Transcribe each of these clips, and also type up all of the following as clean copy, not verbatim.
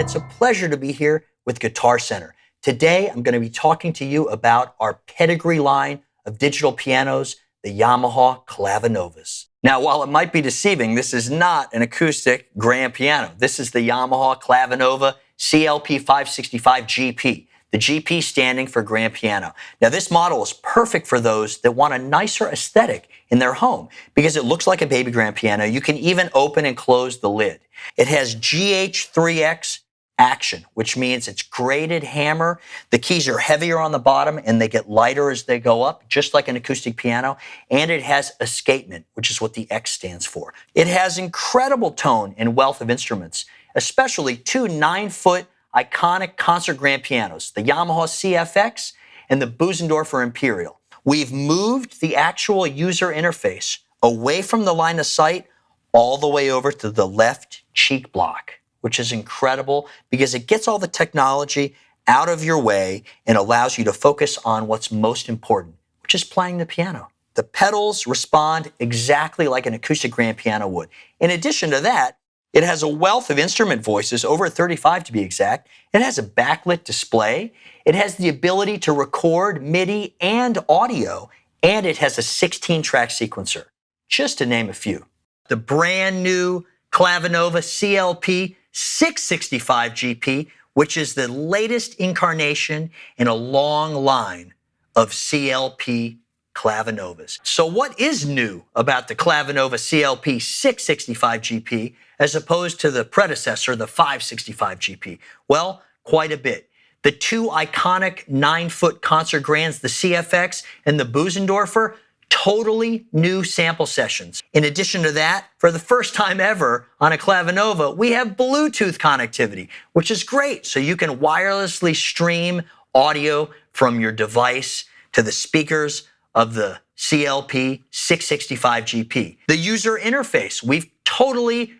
It's a pleasure to be here with Guitar Center. Today, I'm going to be talking to you about our pedigree line of digital pianos, the Yamaha Clavinovas. Now, while it might be deceiving, this is not an acoustic grand piano. This is the Yamaha Clavinova CLP-565 GP, the GP standing for grand piano. Now, this model is perfect for those that want a nicer aesthetic in their home because it looks like a baby grand piano. You can even open and close the lid. It has GH3X action, which means it's graded hammer. The keys are heavier on the bottom and they get lighter as they go up, just like an acoustic piano. And it has escapement, which is what the X stands for. It has incredible tone and wealth of instruments, especially two 9-foot iconic concert grand pianos, the Yamaha CFX and the Bösendorfer Imperial. We've moved the actual user interface away from the line of sight all the way over to the left cheek block, which is incredible because it gets all the technology out of your way and allows you to focus on what's most important, which is playing the piano. The pedals respond exactly like an acoustic grand piano would. In addition to that, it has a wealth of instrument voices, over 35 to be exact. It has a backlit display. It has the ability to record MIDI and audio, and it has a 16-track sequencer, just to name a few. The brand new Clavinova CLP-685 GP, which is the latest incarnation in a long line of CLP Clavinovas. So what is new about the Clavinova CLP-685 GP as opposed to the predecessor, the 565 GP? Well, quite a bit. The two iconic 9-foot concert grands, the CFX and the Bösendorfer, totally new sample sessions. In addition to that, for the first time ever on a Clavinova, we have Bluetooth connectivity, which is great. So you can wirelessly stream audio from your device to the speakers of the CLP-665 GP. The user interface, we've totally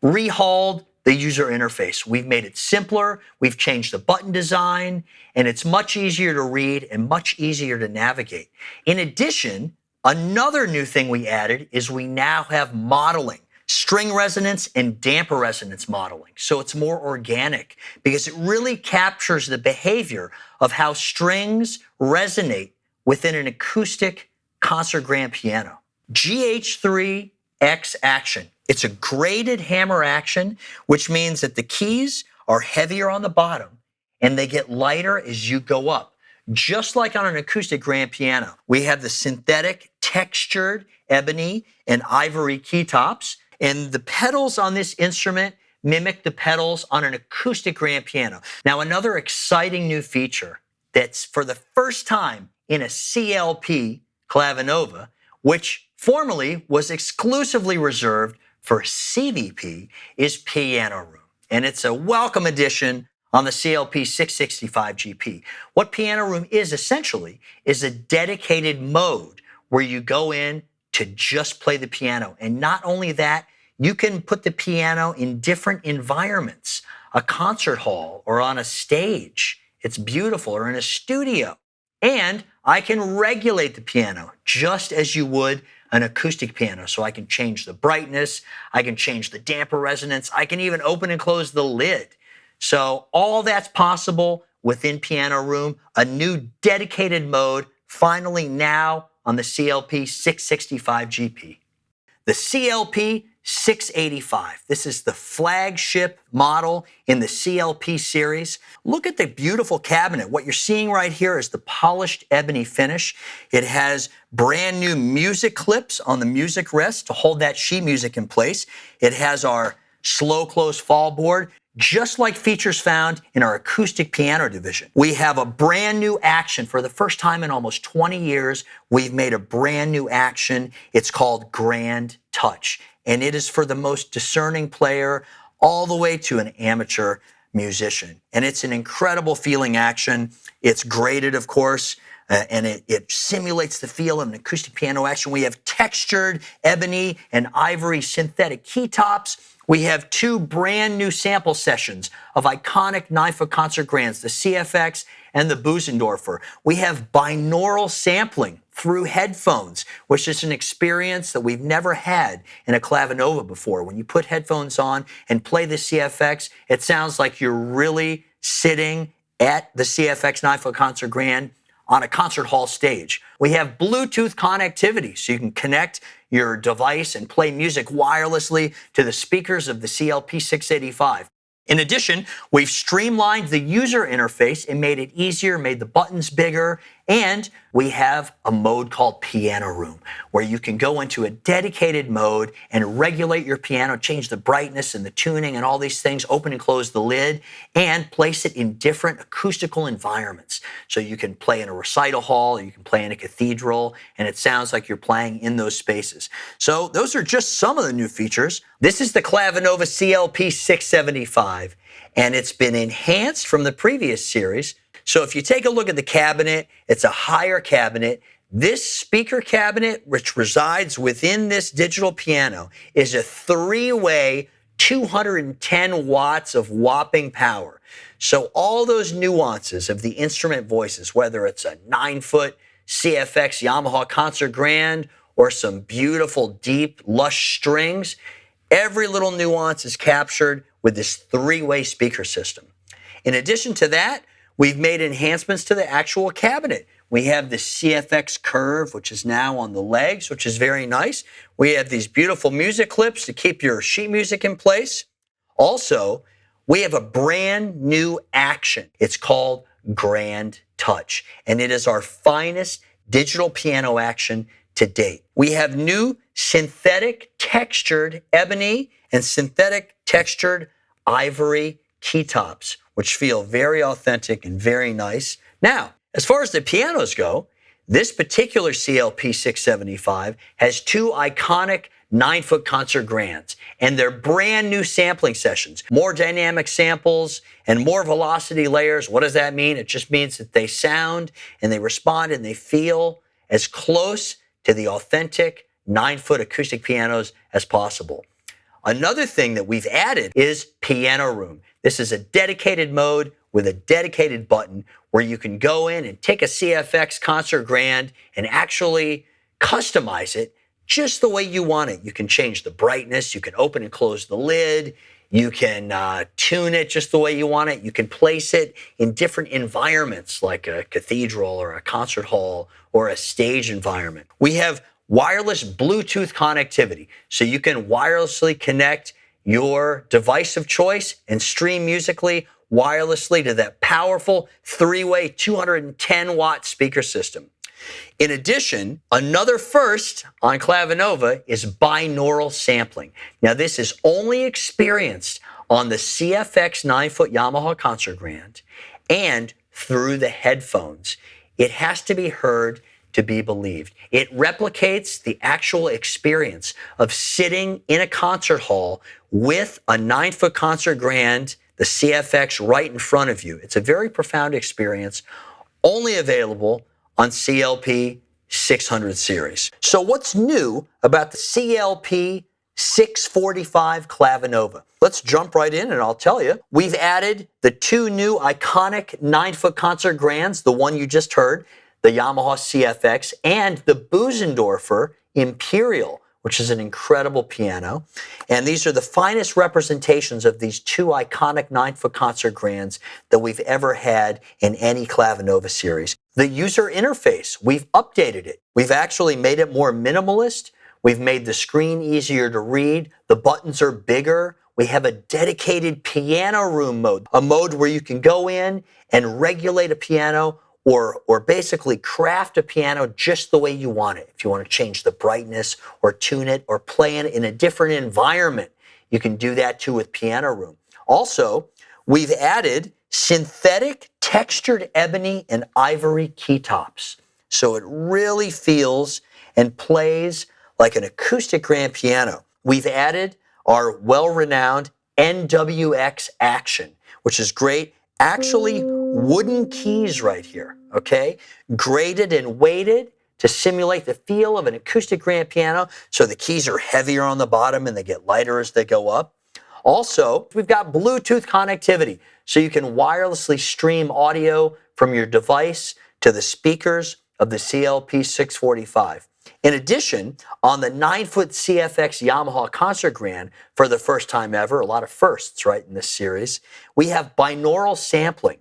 rehauled the user interface. We've made it simpler, we've changed the button design, and it's much easier to read and much easier to navigate. In addition, another new thing we added is we now have modeling, string resonance and damper resonance modeling. So it's more organic because it really captures the behavior of how strings resonate within an acoustic concert grand piano. GH3X action. It's a graded hammer action, which means that the keys are heavier on the bottom and they get lighter as you go up. Just like on an acoustic grand piano, we have the synthetic textured ebony and ivory key tops, and the pedals on this instrument mimic the pedals on an acoustic grand piano. Now, another exciting new feature that's for the first time in a CLP Clavinova, which formerly was exclusively reserved for CVP, is Piano Room. And it's a welcome addition on the CLP-665 GP. What Piano Room is essentially is a dedicated mode where you go in to just play the piano. And not only that, you can put the piano in different environments, a concert hall or on a stage. It's beautiful, or in a studio. And I can regulate the piano just as you would an acoustic piano. So I can change the brightness, I can change the damper resonance, I can even open and close the lid. So all that's possible within Piano Room, a new dedicated mode, finally now on the CLP-665 GP. The CLP-685, this is the flagship model in the CLP series. Look at the beautiful cabinet. What you're seeing right here is the polished ebony finish. It has brand new music clips on the music rest to hold that sheet music in place. It has our slow close fall board, just like features found in our acoustic piano division. We have a brand new action. For the first time in almost 20 years, we've made a brand new action. It's called Grand Touch, and it is for the most discerning player all the way to an amateur musician. And it's an incredible feeling action. It's graded, of course, and it simulates the feel of an acoustic piano action. We have textured ebony and ivory synthetic key tops. We have two brand new sample sessions of iconic 9-foot concert grands, the CFX and the Bösendorfer. We have binaural sampling through headphones, which is an experience that we've never had in a Clavinova before. When you put headphones on and play the CFX, it sounds like you're really sitting at the CFX 9-foot concert grand on a concert hall stage. We have Bluetooth connectivity, so you can connect your device and play music wirelessly to the speakers of the CLP-685. In addition, we've streamlined the user interface and made it easier, made the buttons bigger, and we have a mode called Piano Room, where you can go into a dedicated mode and regulate your piano, change the brightness and the tuning and all these things, open and close the lid, and place it in different acoustical environments. So you can play in a recital hall, or you can play in a cathedral, and it sounds like you're playing in those spaces. So those are just some of the new features. This is the Clavinova CLP-685, and it's been enhanced from the previous series. So if you take a look at the cabinet, it's a higher cabinet. This speaker cabinet, which resides within this digital piano, is a three-way 210 watts of whopping power. So all those nuances of the instrument voices, whether it's a 9-foot CFX Yamaha Concert Grand or some beautiful, deep, lush strings, every little nuance is captured with this three-way speaker system. In addition to that, we've made enhancements to the actual cabinet. We have the CFX curve, which is now on the legs, which is very nice. We have these beautiful music clips to keep your sheet music in place. Also, we have a brand new action. It's called Grand Touch, and it is our finest digital piano action to date. We have new synthetic textured ebony and synthetic textured ivory key tops, which feel very authentic and very nice. Now, as far as the pianos go, this particular CLP-675 has two iconic 9-foot concert grands, and they're brand new sampling sessions. More dynamic samples and more velocity layers. What does that mean? It just means that they sound and they respond and they feel as close to the authentic 9-foot acoustic pianos as possible. Another thing that we've added is Piano Room. This is a dedicated mode with a dedicated button where you can go in and take a CFX Concert Grand and actually customize it just the way you want it. You can change the brightness, you can open and close the lid, you can tune it just the way you want it. You can place it in different environments like a cathedral or a concert hall or a stage environment. We have wireless Bluetooth connectivity, so you can wirelessly connect your device of choice and stream musically wirelessly to that powerful three-way 210 watt speaker system. In addition, another first on Clavinova is binaural sampling. Now this is only experienced on the CFX 9-foot Yamaha Concert Grand and through the headphones. It has to be heard to be believed. It replicates the actual experience of sitting in a concert hall with a 9-foot concert grand, the CFX right in front of you. It's a very profound experience, only available on CLP 600 series. So what's new about the CLP 645 Clavinova? Let's jump right in and I'll tell you. We've added the two new iconic 9-foot concert grands, the one you just heard, the Yamaha CFX, and the Bösendorfer Imperial, which is an incredible piano. And these are the finest representations of these two iconic 9-foot concert grands that we've ever had in any Clavinova series. The user interface, we've updated it. We've actually made it more minimalist. We've made the screen easier to read. The buttons are bigger. We have a dedicated piano room mode, a mode where you can go in and regulate a piano or basically craft a piano just the way you want it. If you want to change the brightness or tune it or play it in a different environment, you can do that too with Piano Room. Also, we've added synthetic textured ebony and ivory key tops. So it really feels and plays like an acoustic grand piano. We've added our well-renowned NWX action, which is great. Actually, wooden keys right here, okay? Graded and weighted to simulate the feel of an acoustic grand piano. So the keys are heavier on the bottom and they get lighter as they go up. Also, we've got Bluetooth connectivity. So you can wirelessly stream audio from your device to the speakers of the CLP-645. In addition, on the 9-foot CFX Yamaha Concert Grand, for the first time ever, a lot of firsts, right, in this series, we have binaural sampling.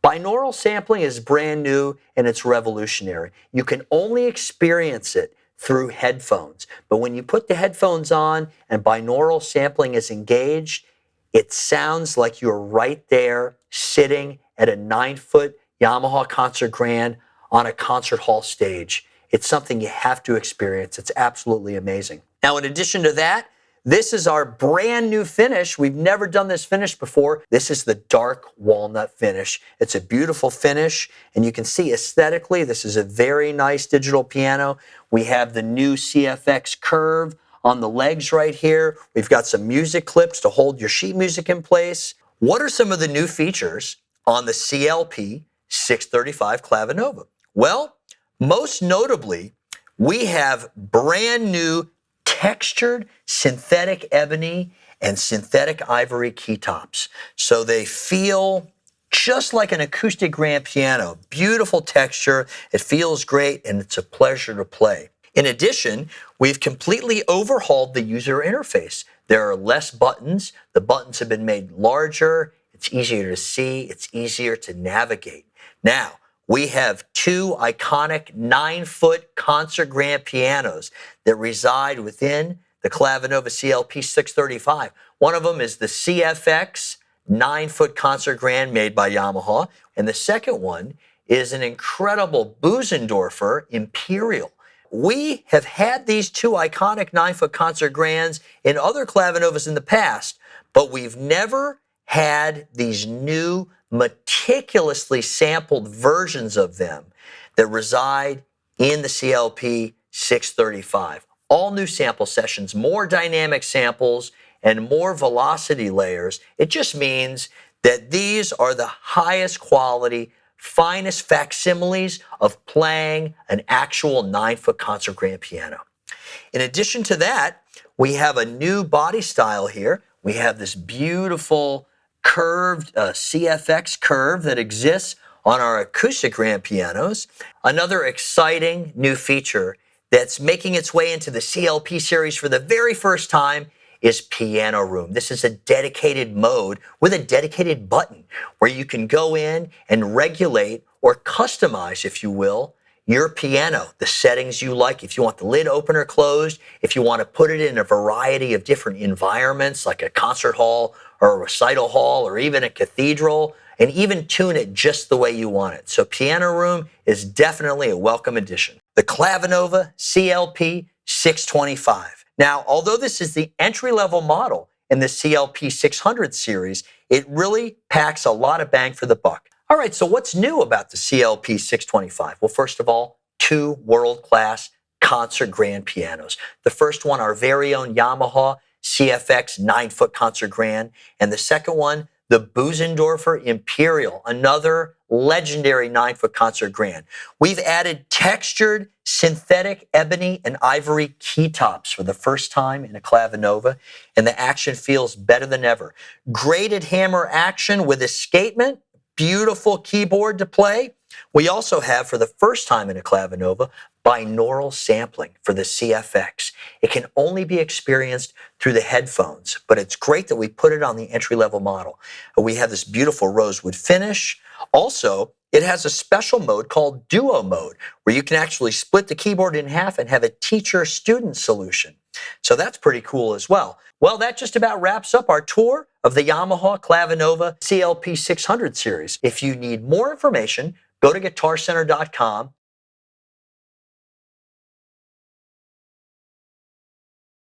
Binaural sampling is brand new and it's revolutionary. You can only experience it through headphones. But when you put the headphones on and binaural sampling is engaged, it sounds like you're right there sitting at a 9-foot Yamaha Concert Grand on a concert hall stage. It's something you have to experience. It's absolutely amazing. Now, in addition to that, this is our brand new finish. We've never done this finish before. This is the dark walnut finish. It's a beautiful finish, and you can see aesthetically, this is a very nice digital piano. We have the new CFX curve on the legs right here. We've got some music clips to hold your sheet music in place. What are some of the new features on the CLP 635 Clavinova? Well, most notably, we have brand new textured synthetic ebony and synthetic ivory keytops. So they feel just like an acoustic grand piano. Beautiful texture, it feels great, and it's a pleasure to play. In addition, we've completely overhauled the user interface. There are less buttons. The buttons have been made larger. It's easier to see. It's easier to navigate. Now, we have two iconic 9-foot concert grand pianos that reside within the Clavinova CLP 635. One of them is the CFX 9-foot concert grand made by Yamaha, and the second one is an incredible Bösendorfer Imperial. We have had these two iconic 9-foot concert grands in other Clavinovas in the past, but we've never had these new meticulously sampled versions of them that reside in the CLP 635. All new sample sessions, more dynamic samples, and more velocity layers. It just means that these are the highest quality, finest facsimiles of playing an actual 9-foot concert grand piano. In addition to that, we have a new body style here. We have this beautiful curved CFX curve that exists on our acoustic grand pianos. Another exciting new feature that's making its way into the CLP series for the very first time is Piano Room. This is a dedicated mode with a dedicated button where you can go in and regulate or customize, if you will, your piano, the settings you like. If you want the lid open or closed, if you want to put it in a variety of different environments like a concert hall or a recital hall or even a cathedral, and even tune it just the way you want it. So Piano Room is definitely a welcome addition. The Clavinova CLP 625. Now, although this is the entry-level model in the CLP 600 series, it really packs a lot of bang for the buck. All right, so what's new about the CLP 625? Well, first of all, two world-class concert grand pianos. The first one, our very own Yamaha CFX 9-foot concert grand, and the second one, the Bösendorfer Imperial, another legendary 9-foot concert grand. We've added textured synthetic ebony and ivory keytops for the first time in a Clavinova, and the action feels better than ever. Graded hammer action with escapement, beautiful keyboard to play. We also have, for the first time in a Clavinova, binaural sampling for the CFX. It can only be experienced through the headphones, but it's great that we put it on the entry-level model. We have this beautiful rosewood finish. Also, it has a special mode called Duo Mode, where you can actually split the keyboard in half and have a teacher-student solution. So that's pretty cool as well. Well, that just about wraps up our tour of the Yamaha Clavinova CLP 600 series. If you need more information, go to guitarcenter.com